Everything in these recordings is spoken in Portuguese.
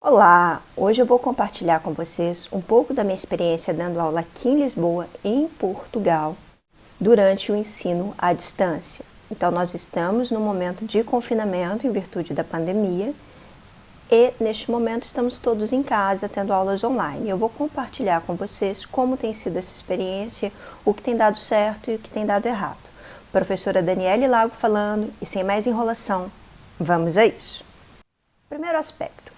Olá! Hoje eu vou compartilhar com vocês um pouco da minha experiência dando aula aqui em Lisboa, em Portugal, durante o ensino à distância. Então, nós estamos no momento de confinamento em virtude da pandemia e, neste momento, estamos todos em casa tendo aulas online. Eu vou compartilhar com vocês como tem sido essa experiência, o que tem dado certo e o que tem dado errado. Professora Daniele Lago falando e sem mais enrolação, vamos a isso! Primeiro aspecto.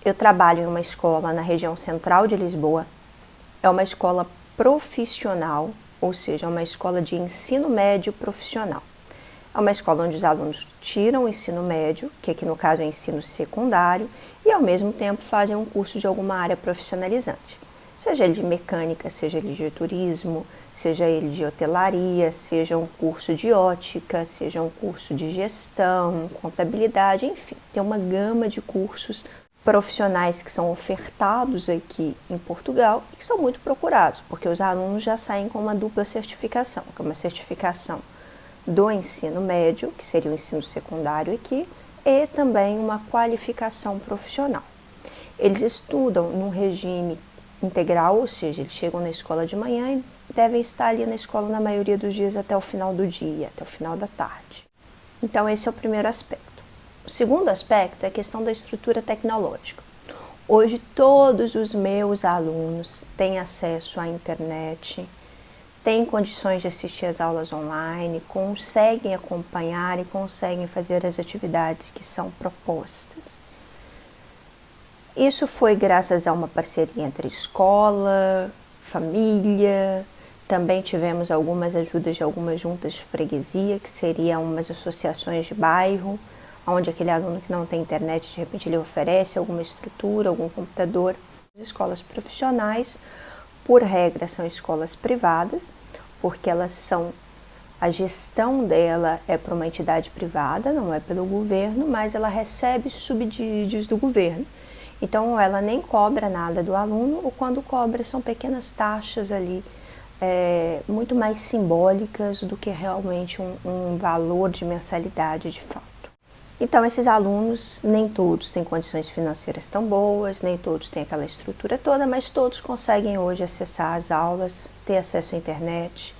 Eu trabalho em uma escola na região central de Lisboa. É uma escola profissional, ou seja, é uma escola de ensino médio profissional. É uma escola onde os alunos tiram o ensino médio, que aqui no caso é ensino secundário, e ao mesmo tempo fazem um curso de alguma área profissionalizante. Seja ele de mecânica, seja ele de turismo, seja ele de hotelaria, seja um curso de ótica, seja um curso de gestão, contabilidade, enfim. Tem uma gama de cursos profissionais que são ofertados aqui em Portugal e que são muito procurados, porque os alunos já saem com uma dupla certificação, que é uma certificação do ensino médio, que seria o ensino secundário aqui, e também uma qualificação profissional. Eles estudam num regime integral, ou seja, eles chegam na escola de manhã e devem estar ali na escola na maioria dos dias até o final do dia, até o final da tarde. Então esse é o primeiro aspecto. O segundo aspecto é a questão da estrutura tecnológica. Hoje todos os meus alunos têm acesso à internet, têm condições de assistir às aulas online, conseguem acompanhar e conseguem fazer as atividades que são propostas. Isso foi graças a uma parceria entre escola, família, também tivemos algumas ajudas de algumas juntas de freguesia, que seriam umas associações de bairro, onde aquele aluno que não tem internet, de repente ele oferece alguma estrutura, algum computador. As escolas profissionais, por regra, são escolas privadas, porque a gestão dela é para uma entidade privada, não é pelo governo, mas ela recebe subsídios do governo. Então, ela nem cobra nada do aluno, ou quando cobra são pequenas taxas ali, muito mais simbólicas do que realmente um valor de mensalidade de fato. Então, esses alunos, nem todos têm condições financeiras tão boas, nem todos têm aquela estrutura toda, mas todos conseguem hoje acessar as aulas, ter acesso à internet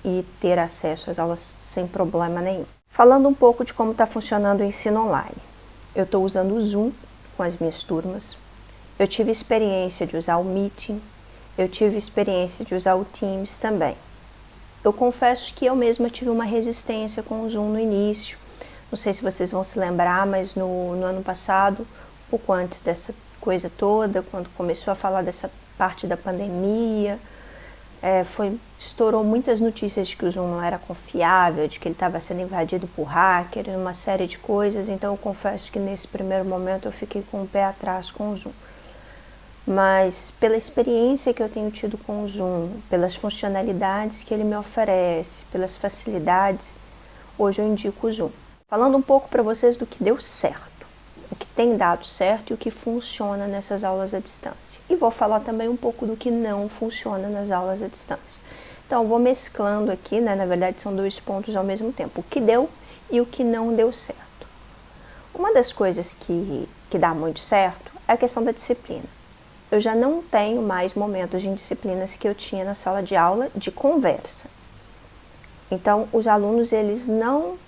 e ter acesso às aulas sem problema nenhum. Falando um pouco de como está funcionando o ensino online. Eu estou usando o Zoom com as minhas turmas. Eu tive experiência de usar o Meeting, eu tive experiência de usar o Teams também. Eu confesso que eu mesma tive uma resistência com o Zoom no início. Não sei se vocês vão se lembrar, mas no ano passado, pouco antes dessa coisa toda, quando começou a falar dessa parte da pandemia, estourou muitas notícias de que o Zoom não era confiável, de que ele estava sendo invadido por hacker, uma série de coisas. Então eu confesso que nesse primeiro momento eu fiquei com o pé atrás com o Zoom. Mas pela experiência que eu tenho tido com o Zoom, pelas funcionalidades que ele me oferece, pelas facilidades, hoje eu indico o Zoom. Falando um pouco para vocês do que deu certo, o que tem dado certo e o que funciona nessas aulas à distância. E vou falar também um pouco do que não funciona nas aulas à distância. Então, vou mesclando aqui, né? Na verdade, são dois pontos ao mesmo tempo, o que deu e o que não deu certo. Uma das coisas que dá muito certo é a questão da disciplina. Eu já não tenho mais momentos de indisciplinas que eu tinha na sala de aula de conversa. Então, os alunos, eles não...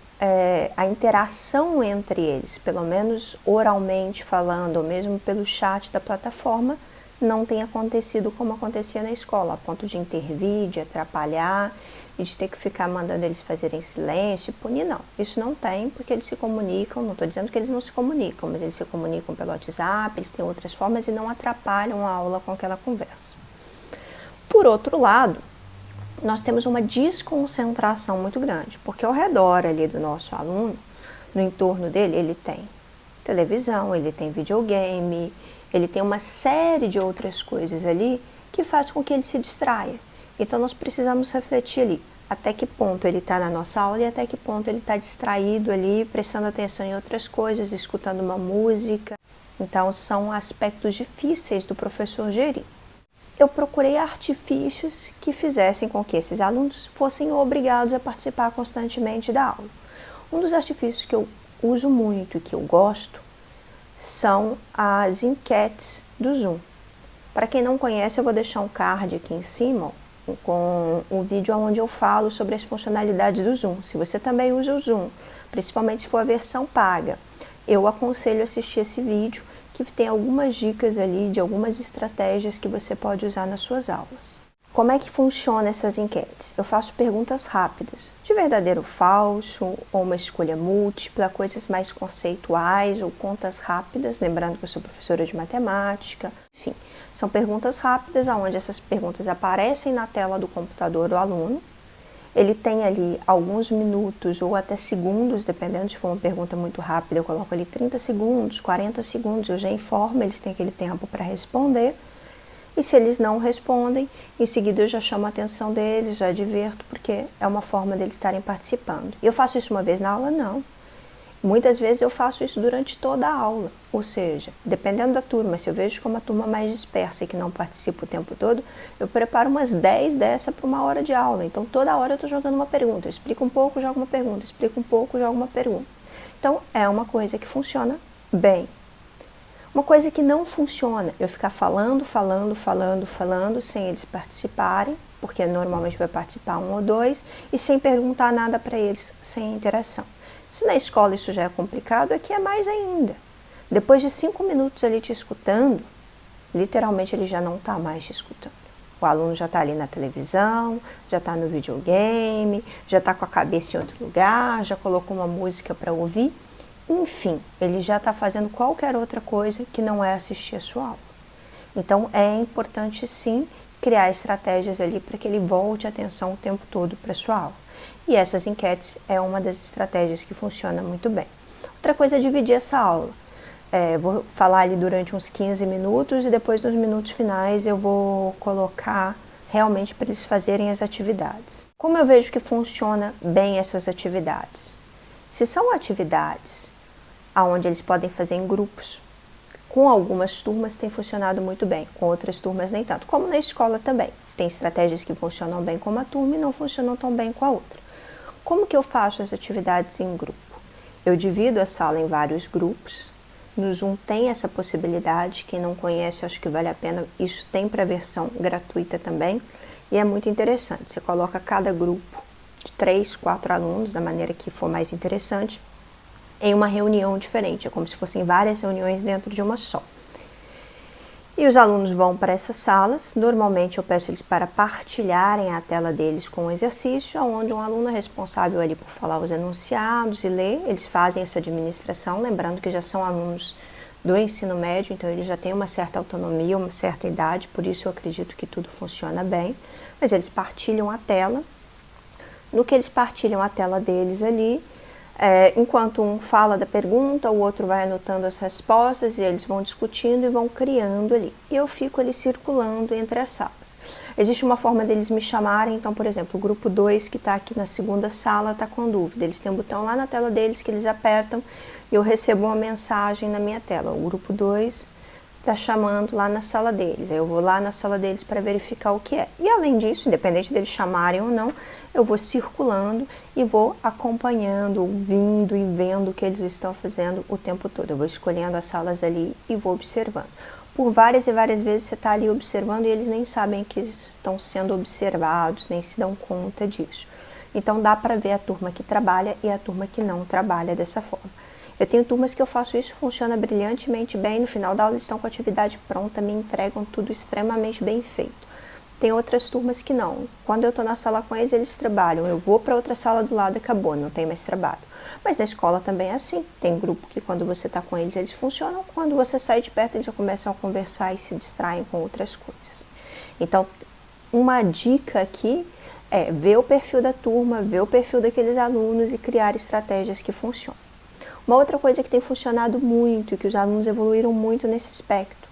a interação entre eles, pelo menos oralmente falando, ou mesmo pelo chat da plataforma, não tem acontecido como acontecia na escola, a ponto de intervir, de atrapalhar, e de ter que ficar mandando eles fazerem silêncio e punir, não. Isso não tem, porque eles se comunicam, não estou dizendo que eles não se comunicam, mas eles se comunicam pelo WhatsApp, eles têm outras formas e não atrapalham a aula com aquela conversa. Por outro lado, nós temos uma desconcentração muito grande, porque ao redor ali do nosso aluno, no entorno dele, ele tem televisão, ele tem videogame, ele tem uma série de outras coisas ali que faz com que ele se distraia. Então nós precisamos refletir ali, até que ponto ele está na nossa aula e até que ponto ele está distraído ali, prestando atenção em outras coisas, escutando uma música. Então são aspectos difíceis do professor gerir. Eu procurei artifícios que fizessem com que esses alunos fossem obrigados a participar constantemente da aula. Um dos artifícios que eu uso muito e que eu gosto são as enquetes do Zoom. Para quem não conhece, eu vou deixar um card aqui em cima com um vídeo onde eu falo sobre as funcionalidades do Zoom. Se você também usa o Zoom, principalmente se for a versão paga, eu aconselho assistir esse vídeo, que tem algumas dicas ali de algumas estratégias que você pode usar nas suas aulas. Como é que funciona essas enquetes? Eu faço perguntas rápidas, de verdadeiro ou falso, ou uma escolha múltipla, coisas mais conceituais ou contas rápidas, lembrando que eu sou professora de matemática. Enfim, são perguntas rápidas, onde essas perguntas aparecem na tela do computador do aluno. Ele tem ali alguns minutos ou até segundos, dependendo se for uma pergunta muito rápida, eu coloco ali 30 segundos, 40 segundos, eu já informo, eles têm aquele tempo para responder. E se eles não respondem, em seguida eu já chamo a atenção deles, já adverto, porque é uma forma deles estarem participando. E eu faço isso uma vez na aula? Não. Muitas vezes eu faço isso durante toda a aula, ou seja, dependendo da turma, se eu vejo que é uma turma mais dispersa e que não participa o tempo todo, eu preparo umas 10 dessa para uma hora de aula. Então toda hora eu estou jogando uma pergunta, eu explico um pouco, jogo uma pergunta, explico um pouco, jogo uma pergunta. Então é uma coisa que funciona bem. Uma coisa que não funciona, eu ficar falando, sem eles participarem, porque normalmente vai participar um ou dois, e sem perguntar nada para eles, sem interação. Se na escola isso já é complicado, aqui é mais ainda. Depois de 5 minutos ali te escutando, literalmente ele já não está mais te escutando. O aluno já está ali na televisão, já está no videogame, já está com a cabeça em outro lugar, já colocou uma música para ouvir. Enfim, ele já está fazendo qualquer outra coisa que não é assistir a sua aula. Então, é importante sim criar estratégias ali para que ele volte a atenção o tempo todo para a sua aula. E essas enquetes é uma das estratégias que funciona muito bem. Outra coisa é dividir essa aula. Vou falar ali durante uns 15 minutos e depois nos minutos finais eu vou colocar realmente para eles fazerem as atividades. Como eu vejo que funciona bem essas atividades? Se são atividades onde eles podem fazer em grupos, com algumas turmas tem funcionado muito bem, com outras turmas nem tanto. Como na escola também, tem estratégias que funcionam bem com uma turma e não funcionam tão bem com a outra. Como que eu faço as atividades em grupo? Eu divido a sala em vários grupos. No Zoom tem essa possibilidade, quem não conhece, acho que vale a pena, isso tem para a versão gratuita também, e é muito interessante. Você coloca cada grupo de 3, 4 alunos, da maneira que for mais interessante, em uma reunião diferente, é como se fossem várias reuniões dentro de uma só. E os alunos vão para essas salas, normalmente eu peço eles para partilharem a tela deles com o exercício, onde um aluno é responsável ali por falar os enunciados e ler, eles fazem essa administração, lembrando que já são alunos do ensino médio, então eles já têm uma certa autonomia, uma certa idade, por isso eu acredito que tudo funciona bem, mas eles partilham a tela. No que eles partilham a tela deles ali, enquanto um fala da pergunta, o outro vai anotando as respostas e eles vão discutindo e vão criando ali. E eu fico ali circulando entre as salas. Existe uma forma deles me chamarem, então, por exemplo, o grupo 2 que está aqui na segunda sala está com dúvida. Eles têm um botão lá na tela deles que eles apertam e eu recebo uma mensagem na minha tela. O grupo 2 está chamando lá na sala deles. Aí eu vou lá na sala deles para verificar o que é. E além disso, independente deles chamarem ou não, eu vou circulando e vou acompanhando, ouvindo e vendo o que eles estão fazendo o tempo todo. Eu vou escolhendo as salas ali e vou observando. Por várias e várias vezes você está ali observando e eles nem sabem que estão sendo observados, nem se dão conta disso. Então dá para ver a turma que trabalha e a turma que não trabalha dessa forma. Eu tenho turmas que eu faço isso, funciona brilhantemente bem, no final da aula eles estão com a atividade pronta, me entregam tudo extremamente bem feito. Tem outras turmas que não. Quando eu estou na sala com eles, eles trabalham. Eu vou para outra sala do lado e acabou, não tem mais trabalho. Mas na escola também é assim. Tem grupo que quando você está com eles funcionam. Quando você sai de perto, eles já começam a conversar e se distraem com outras coisas. Então, uma dica aqui é ver o perfil da turma, ver o perfil daqueles alunos e criar estratégias que funcionam. Uma outra coisa que tem funcionado muito e que os alunos evoluíram muito nesse aspecto,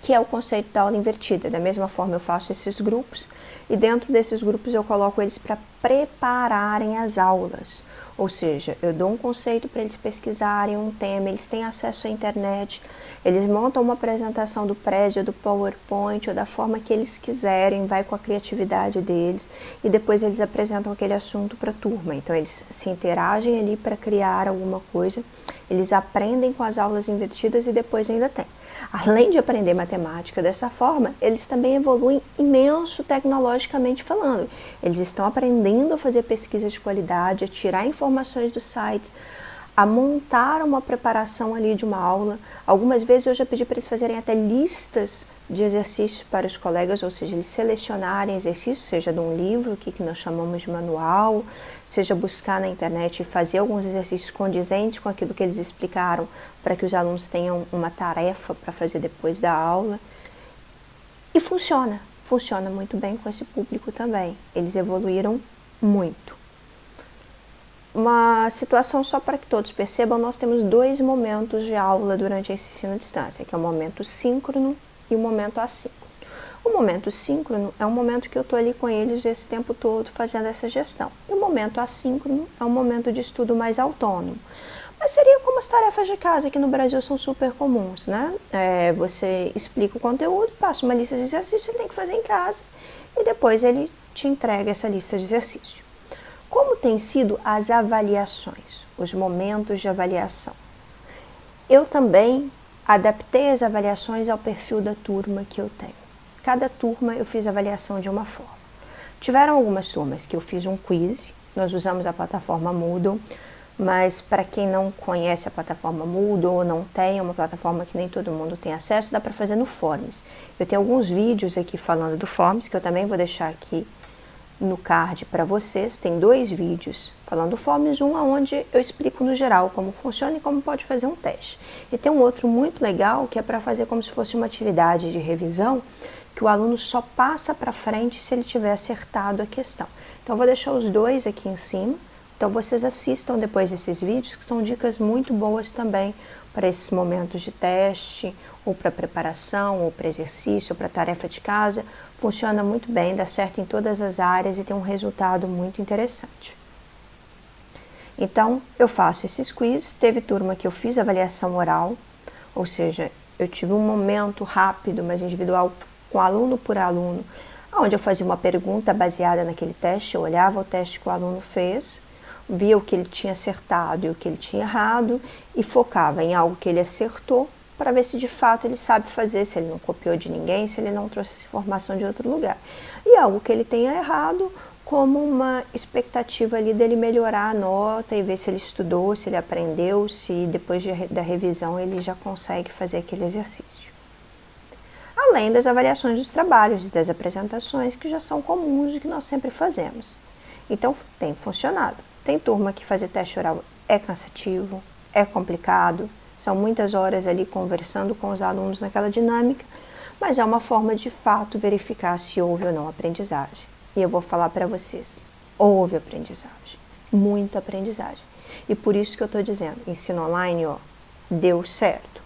que é o conceito da aula invertida. Da mesma forma eu faço esses grupos e dentro desses grupos eu coloco eles para prepararem as aulas. Ou seja, eu dou um conceito para eles pesquisarem um tema, eles têm acesso à internet, eles montam uma apresentação do Prezi ou do PowerPoint ou da forma que eles quiserem, vai com a criatividade deles e depois eles apresentam aquele assunto para a turma. Então eles se interagem ali para criar alguma coisa, eles aprendem com as aulas invertidas e depois ainda tem. Além de aprender matemática dessa forma, eles também evoluem imenso tecnologicamente falando. Eles estão aprendendo a fazer pesquisa de qualidade, a tirar informações dos sites, a montar uma preparação ali de uma aula. Algumas vezes eu já pedi para eles fazerem até listas de exercícios para os colegas, ou seja, eles selecionarem exercícios, seja de um livro, que nós chamamos de manual, seja buscar na internet e fazer alguns exercícios condizentes com aquilo que eles explicaram, para que os alunos tenham uma tarefa para fazer depois da aula. E funciona muito bem com esse público também. Eles evoluíram muito. Uma situação só para que todos percebam, nós temos 2 momentos de aula durante esse ensino à distância, que é o momento síncrono e o momento assíncrono. O momento síncrono é um momento que eu estou ali com eles esse tempo todo fazendo essa gestão. E o momento assíncrono é um momento de estudo mais autônomo. Mas seria como as tarefas de casa, que no Brasil são super comuns, né? Você explica o conteúdo, passa uma lista de exercícios, ele tem que fazer em casa e depois ele te entrega essa lista de exercícios. Como têm sido as avaliações, os momentos de avaliação? Eu também adaptei as avaliações ao perfil da turma que eu tenho. Cada turma eu fiz avaliação de uma forma. Tiveram algumas turmas que eu fiz um quiz, nós usamos a plataforma Moodle, mas para quem não conhece a plataforma Moodle ou não tem, é uma plataforma que nem todo mundo tem acesso, dá para fazer no Forms. Eu tenho alguns vídeos aqui falando do Forms, que eu também vou deixar aqui no card para vocês. Tem 2 vídeos falando do Forms, um onde eu explico no geral como funciona e como pode fazer um teste. E tem um outro muito legal que é para fazer como se fosse uma atividade de revisão, que o aluno só passa para frente se ele tiver acertado a questão. Então eu vou deixar os 2 aqui em cima, então vocês assistam depois desses vídeos, que são dicas muito boas também para esses momentos de teste, ou para preparação, ou para exercício, ou para tarefa de casa. Funciona muito bem, dá certo em todas as áreas e tem um resultado muito interessante. Então, eu faço esses quizzes. Teve turma que eu fiz avaliação oral, ou seja, eu tive um momento rápido, mas individual, com aluno por aluno, onde eu fazia uma pergunta baseada naquele teste, eu olhava o teste que o aluno fez, via o que ele tinha acertado e o que ele tinha errado e focava em algo que ele acertou para ver se de fato ele sabe fazer, se ele não copiou de ninguém, se ele não trouxe essa informação de outro lugar. E algo que ele tenha errado como uma expectativa ali dele melhorar a nota e ver se ele estudou, se ele aprendeu, se depois da revisão ele já consegue fazer aquele exercício. Além das avaliações dos trabalhos e das apresentações, que já são comuns e que nós sempre fazemos. Então, tem funcionado. Tem turma que fazer teste oral é cansativo, é complicado, são muitas horas ali conversando com os alunos naquela dinâmica, mas é uma forma de fato verificar se houve ou não aprendizagem. E eu vou falar para vocês, houve aprendizagem, muita aprendizagem. E por isso que eu estou dizendo, ensino online, deu certo.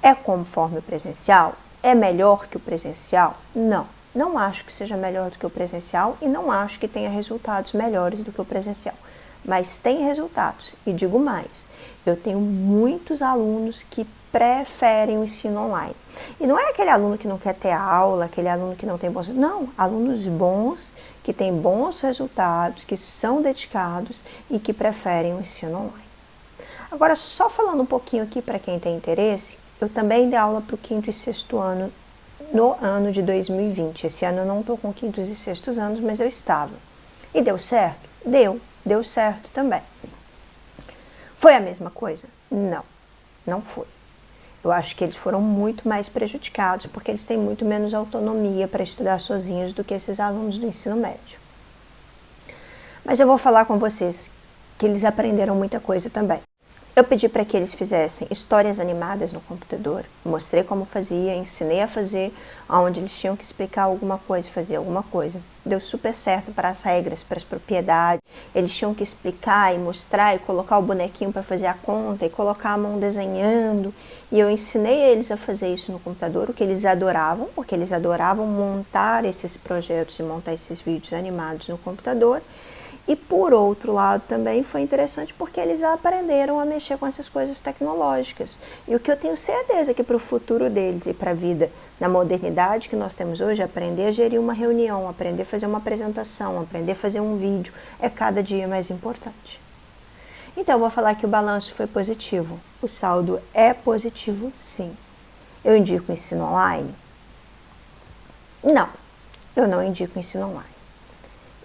É conforme o presencial? É melhor que o presencial? Não, não acho que seja melhor do que o presencial e não acho que tenha resultados melhores do que o presencial. Mas tem resultados, e digo mais, eu tenho muitos alunos que preferem o ensino online. E não é aquele aluno que não quer ter aula, aquele aluno que não tem bons... Não, alunos bons, que têm bons resultados, que são dedicados e que preferem o ensino online. Agora, só falando um pouquinho aqui para quem tem interesse, eu também dei aula para o 5º e 6º ano no ano de 2020. Esse ano eu não estou com 5º e 6º anos, mas eu estava. E deu certo? Deu certo também. Foi a mesma coisa? Não, não foi. Eu acho que eles foram muito mais prejudicados porque eles têm muito menos autonomia para estudar sozinhos do que esses alunos do ensino médio. Mas eu vou falar com vocês que eles aprenderam muita coisa também. Eu pedi para que eles fizessem histórias animadas no computador, mostrei como fazia, ensinei a fazer, onde eles tinham que explicar alguma coisa, fazer alguma coisa. Deu super certo para as regras, para as propriedades, eles tinham que explicar e mostrar e colocar o bonequinho para fazer a conta e colocar a mão desenhando. E eu ensinei eles a fazer isso no computador, o que eles adoravam, porque eles adoravam montar esses projetos e montar esses vídeos animados no computador. E por outro lado também foi interessante porque eles aprenderam a mexer com essas coisas tecnológicas. E o que eu tenho certeza é que para o futuro deles e para a vida na modernidade que nós temos hoje, aprender a gerir uma reunião, aprender a fazer uma apresentação, aprender a fazer um vídeo, é cada dia mais importante. Então eu vou falar que o balanço foi positivo. O saldo é positivo, sim. Eu indico o ensino online? Não, eu não indico o ensino online.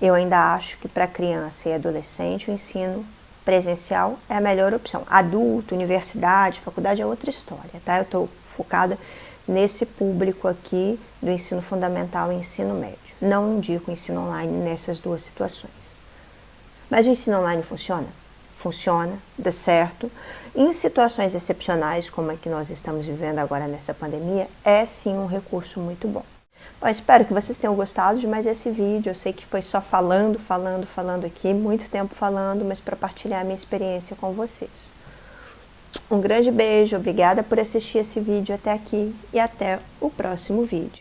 Eu ainda acho que para criança e adolescente o ensino presencial é a melhor opção. Adulto, universidade, faculdade é outra história, tá? Eu estou focada nesse público aqui do ensino fundamental e ensino médio. Não indico o ensino online nessas duas situações. Mas o ensino online funciona? Funciona, dá certo. Em situações excepcionais, como a que nós estamos vivendo agora nessa pandemia, é sim um recurso muito bom. Bom, espero que vocês tenham gostado de mais esse vídeo. Eu sei que foi só falando aqui, muito tempo falando, mas para partilhar a minha experiência com vocês. Um grande beijo, obrigada por assistir esse vídeo até aqui e até o próximo vídeo.